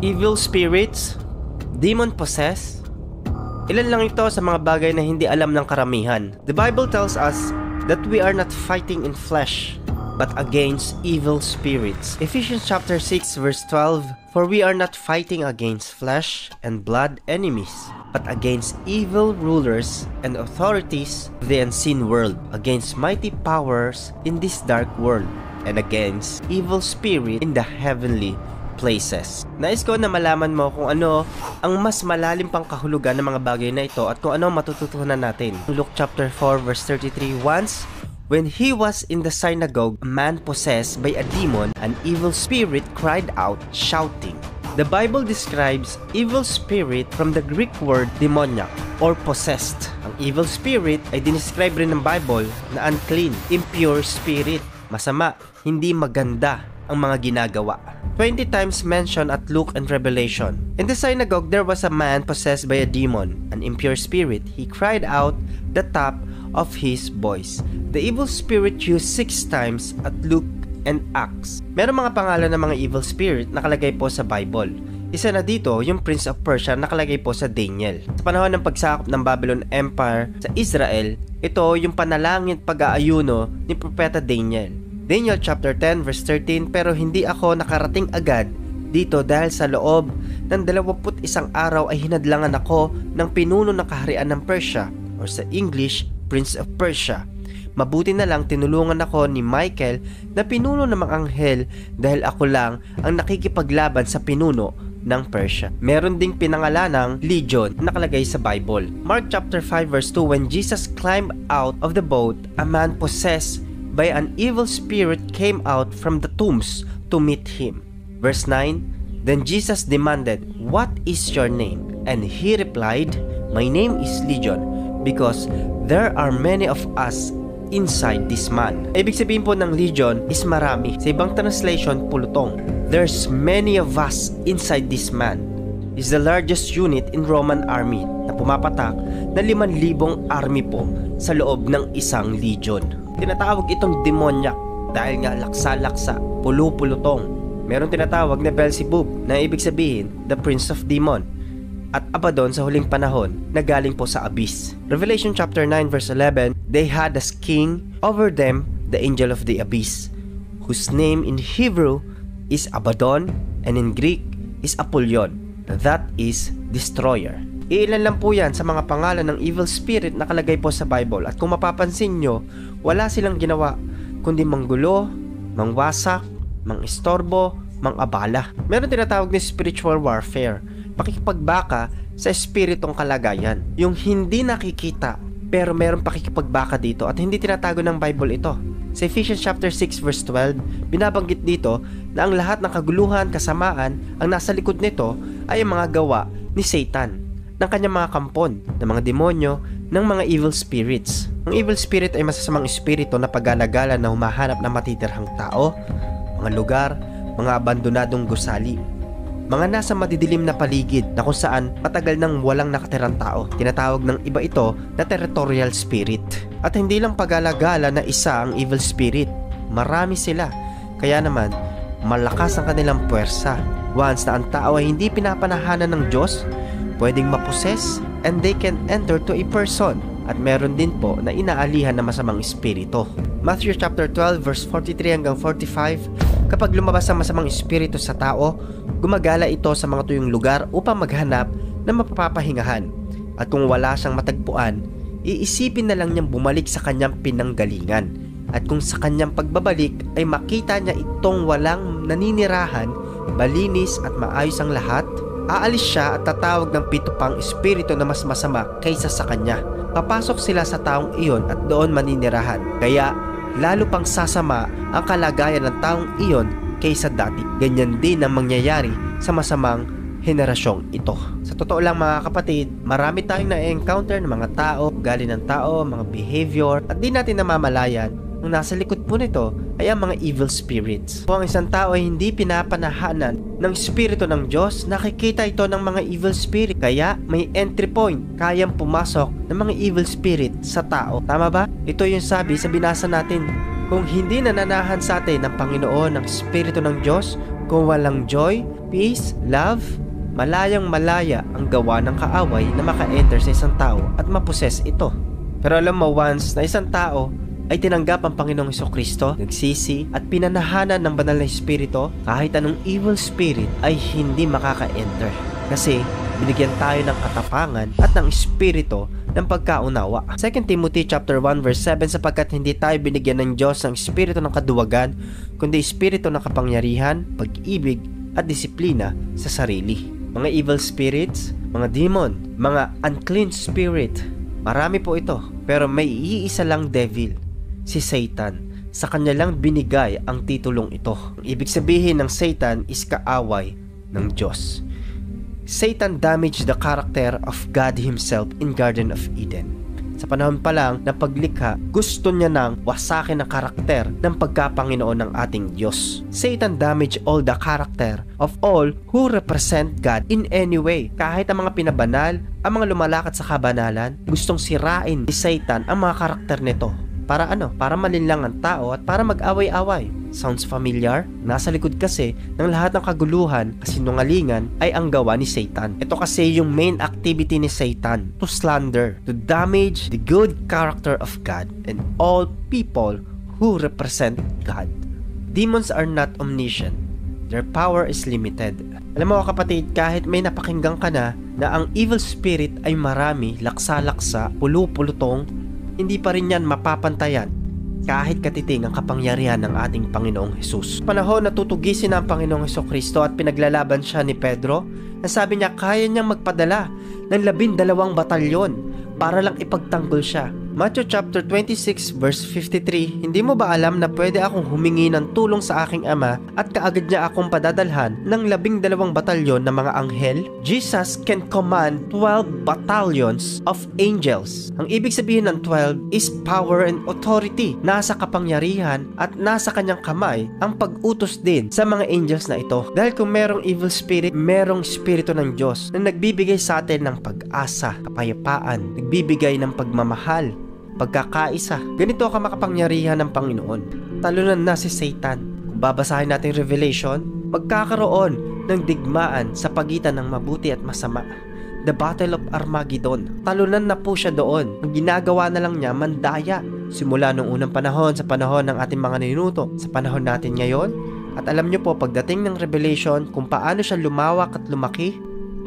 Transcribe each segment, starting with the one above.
evil spirits, demon possessed. Ilan lang ito sa mga bagay na hindi alam ng karamihan. The Bible tells us that we are not fighting in flesh, but against evil spirits. Ephesians chapter 6 verse 12, for we are not fighting against flesh and blood enemies, but against evil rulers and authorities of the unseen world, against mighty powers in this dark world, and against evil spirit in the heavenly places. Nais ko na malaman mo kung ano ang mas malalim pang kahulugan ng mga bagay na ito at kung ano matututunan natin. Luke chapter 4 verse 33, once when he was in the synagogue, a man possessed by a demon, an evil spirit cried out, shouting. The Bible describes evil spirit from the Greek word demoniac or possessed. Ang evil spirit ay dinescribe rin ng Bible na unclean, impure spirit, masama, hindi maganda ang mga ginagawa. 20 times mentioned at Luke and Revelation. In the synagogue, there was a man possessed by a demon, an impure spirit. He cried out the top of his voice. The evil spirit used 6 times at Luke and Acts. Meron mga pangalan ng mga evil spirit nakalagay po sa Bible. Isa na dito, yung Prince of Persia nakalagay po sa Daniel. Sa panahon ng pagsakop ng Babylon Empire sa Israel, ito yung panalangin at pag-aayuno ni Propeta Daniel. Daniel chapter 10 verse 13, pero hindi ako nakarating agad dito dahil sa loob ng 21 araw ay hinadlangan ako ng pinuno ng kaharian ng Persia, or sa English, Prince of Persia. Mabuti na lang tinulungan ako ni Michael na pinuno ng mga anghel dahil ako lang ang nakikipaglaban sa pinuno ng Persia. Meron ding pinangalanang Legion nakalagay sa Bible. Mark chapter 5 verse 2, when Jesus climbed out of the boat, a man possessed by an evil spirit came out from the tombs to meet him. Verse 9, then Jesus demanded, what is your name? And he replied, my name is Legion, because there are many of us inside this man. Ibig sabihin po ng Legion is marami. Sa ibang translation, pulutong. There's many of us inside this man. Is the largest unit in Roman army na pumapatak na 5,000 army po sa loob ng isang legion. Tinatawag itong demoniac dahil nga laksa-laksa, pulu-pulutong. Meron tinatawag na Beelzebub na ibig sabihin the prince of demon, at Abaddon sa huling panahon na galing po sa abyss. Revelation chapter 9 verse 11, they had as king over them the angel of the abyss, whose name in Hebrew is Abaddon and in Greek is Apollyon, that is destroyer. Iilan lang po yan sa mga pangalan ng evil spirit na nakalagay po sa Bible, at kung mapapansin nyo, wala silang ginawa kundi manggulo, mangwasak, mangistorbo, mangabala. Meron tinatawag na spiritual warfare, pakikipagbaka sa espiritong kalagayan, yung hindi nakikita pero meron pakikipagbaka dito at hindi tinatago ng Bible ito. Sa Ephesians chapter 6 verse 12, binabanggit dito na ang lahat ng kaguluhan, kasamaan, ang nasa likod nito ay ang mga gawa ni Satan, ng kanyang mga kampon, ng mga demonyo, ng mga evil spirits. Ang evil spirit ay masasamang espiritu na paggalagala na humahanap ng matitirhang tao, mga lugar, mga abandonadong gusali, mga nasa madidilim na paligid na kung saan matagal nang walang nakatirang tao. Tinatawag ng iba ito na territorial spirit. At hindi lang paggalagala na isa ang evil spirit, marami sila. Kaya naman, malakas ang kanilang puwersa. Once na ang tao ay hindi pinapanahanan ng Diyos, pwedeng maposes and they can enter to a person. At meron din po na inaalihan ng masamang espiritu. Matthew chapter 12 verse 43 hanggang 45, kapag lumabas ang masamang espiritu sa tao, gumagala ito sa mga tuyong lugar upang maghanap ng mapapahingahan. At kung wala siyang matagpuan, iisipin na lang niyang bumalik sa kanyang pinanggalingan. At kung sa kanyang pagbabalik ay makita niya itong walang naninirahan, malinis at maayos ang lahat, aalis siya at tatawag ng 7 pang espiritu na mas masama kaysa sa kanya. Papasok sila sa taong iyon at doon maninirahan. Kaya lalo pang sasama ang kalagayan ng taong iyon kaysa dati. Ganyan din ang mangyayari sa masamang henerasyong ito. Sa totoo lang mga kapatid, marami tayong na-encounter ng mga tao, ugali ng tao, mga behavior, at di natin namamalayan ang nasa likod po nito ay ang mga evil spirits. Kung ang isang tao ay hindi pinapanahanan ng espiritu ng Diyos, nakikita ito ng mga evil spirit. Kaya may entry point, kayang pumasok ng mga evil spirit sa tao. Tama ba? Ito yung sabi sa binasa natin. Kung hindi nananahan sa atin ng Panginoon ng espiritu ng Diyos, kung walang joy, peace, love, malayang malaya ang gawa ng kaaway na maka-enter sa isang tao at maposes ito. Pero alam mo, once na isang tao ay tinanggap ang Panginoong Hesukristo, nagsisi at pinanahanan ng banal na espiritu, kahit anong evil spirit ay hindi makaka-enter. Kasi binigyan tayo ng katapangan at ng espiritu ng pagkaunawa. 2 Timothy chapter 1 verse 7, sapagkat hindi tayo binigyan ng Diyos ng espiritu ng kaduwagan, kundi espiritu ng kapangyarihan, pag-ibig at disiplina sa sarili. Mga evil spirits, mga demon, mga unclean spirit, marami po ito. Pero may iisa lang devil, si Satan. Sa kanya lang binigay ang titulong ito. Ang ibig sabihin ng Satan is kaaway ng Diyos. Satan damaged the character of God Himself in Garden of Eden. Sa panahon pa lang ng paglikha, gusto niya nang wasakin ang karakter ng pagkapanginoon ng ating Diyos. Satan damaged all the character of all who represent God in any way. Kahit ang mga pinabanal, ang mga lumalakad sa kabanalan, gustong sirain ni Satan ang mga karakter nito. Para ano? Para malinlang ang tao at para mag-away-away. Sounds familiar? Nasa likod kasi ng lahat ng kaguluhan, kasinungalingan ay ang gawa ni Satan. Ito kasi yung main activity ni Satan, to slander, to damage the good character of God and all people who represent God. Demons are not omniscient. Their power is limited. Alam mo kapatid, kahit may napakinggan ka na ang evil spirit ay marami, laksa-laksa, pulu-pulutong, hindi pa rin yan mapapantayan kahit katiting ang kapangyarihan ng ating Panginoong Hesus. Panahon na tutugisin ang Panginoong Hesukristo at pinaglalaban siya ni Pedro, nasabi niya kaya niyang magpadala ng 12 batalyon para lang ipagtanggol siya. Matthew chapter 26 verse 53, hindi mo ba alam na pwede akong humingi ng tulong sa aking ama at kaagad niya akong padadalhan ng 12 batalyon ng mga anghel? Jesus can command 12 battalions of angels. Ang ibig sabihin ng 12 is power and authority. Nasa kapangyarihan at nasa kanyang kamay ang pag-utos din sa mga angels na ito. Dahil kung merong evil spirit, merong espiritu ng Diyos na nagbibigay sa atin ng pag-asa, kapayapaan, nagbibigay ng pagmamahal, pagkakaisa. Ganito ka makapangyarihan ng Panginoon. Talunan na si Satan. Kung babasahin natin Revelation, magkakaroon ng digmaan sa pagitan ng mabuti at masama. The Battle of Armageddon. Talunan na po siya doon. Ang ginagawa na lang niya, mandaya. Simula nung unang panahon, sa panahon ng ating mga ninuno, sa panahon natin ngayon. At alam niyo po, pagdating ng Revelation, kung paano siya lumawak at lumaki,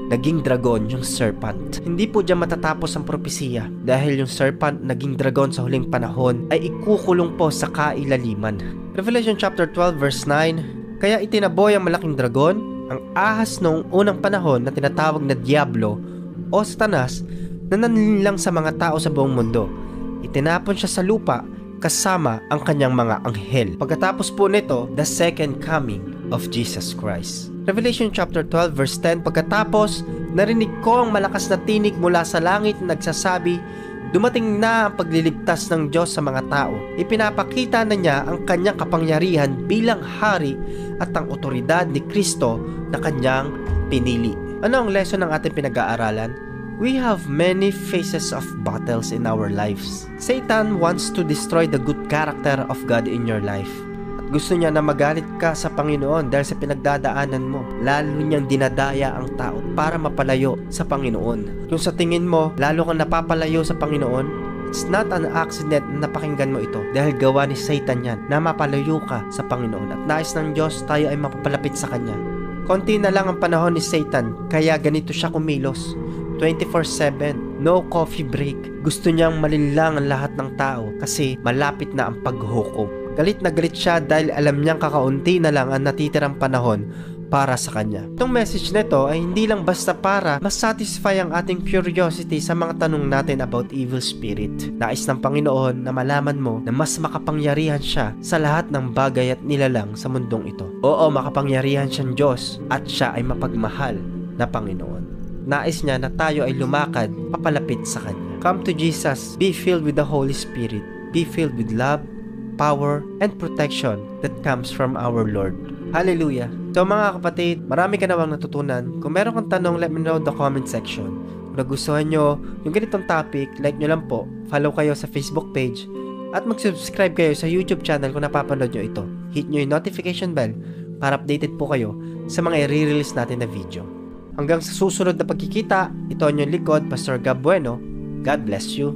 naging dragon yung serpent. Hindi po dyan matatapos ang propesiya dahil yung serpent naging dragon sa huling panahon ay ikukulong po sa kailaliman. Revelation chapter 12 verse 9, kaya itinaboy ang malaking dragon, ang ahas noong unang panahon na tinatawag na Diablo o Satanas na nanlilang sa mga tao sa buong mundo. Itinapon siya sa lupa kasama ang kanyang mga anghel. Pagkatapos po nito, the second coming of Jesus Christ. Revelation chapter 12 verse 10, pagkatapos narinig ko ang malakas na tinig mula sa langit na nagsasabi, dumating na ang pagliligtas ng Diyos sa mga tao. Ipinapakita na niya ang kanyang kapangyarihan bilang hari at ang otoridad ni Kristo na kanyang pinili. Ano ang lesson ng ating pinag-aaralan? We have many phases of battles in our lives. Satan wants to destroy the good character of God in your life. Gusto niya na magalit ka sa Panginoon dahil sa pinagdadaanan mo. Lalo niyang dinadaya ang tao para mapalayo sa Panginoon. Kung sa tingin mo, lalo kang napapalayo sa Panginoon, it's not an accident na napakinggan mo ito. Dahil gawa ni Satan yan na mapalayo ka sa Panginoon. At nais ng Diyos tayo ay mapapalapit sa Kanya. Konti na lang ang panahon ni Satan, kaya ganito siya kumilos. 24/7, no coffee break. Gusto niyang malinlang ang lahat ng tao kasi malapit na ang paghukom. Galit na galit siya dahil alam niyang kakaunti na lang ang natitirang panahon para sa kanya. Itong message nito ay hindi lang basta para masatisfy ang ating curiosity sa mga tanong natin about evil spirit. Nais ng Panginoon na malaman mo na mas makapangyarihan siya sa lahat ng bagay at nilalang sa mundong ito. Oo, makapangyarihan siyang Diyos at siya ay mapagmahal na Panginoon. Nais niya na tayo ay lumakad papalapit sa Kanya. Come to Jesus, be filled with the Holy Spirit, be filled with love, power, and protection that comes from our Lord. Hallelujah! So mga kapatid, marami ka nawang natutunan. Kung meron kang tanong, let me know in the comment section. Kung nagustuhan nyo yung ganitong topic, like nyo lang po, follow kayo sa Facebook page, at mag-subscribe kayo sa YouTube channel kung napapanood nyo ito. Hit nyo yung notification bell para updated po kayo sa mga i-release natin na video. Hanggang sa susunod na pagkikita, ito ang inyong likod, Pastor Gab Bueno. God bless you.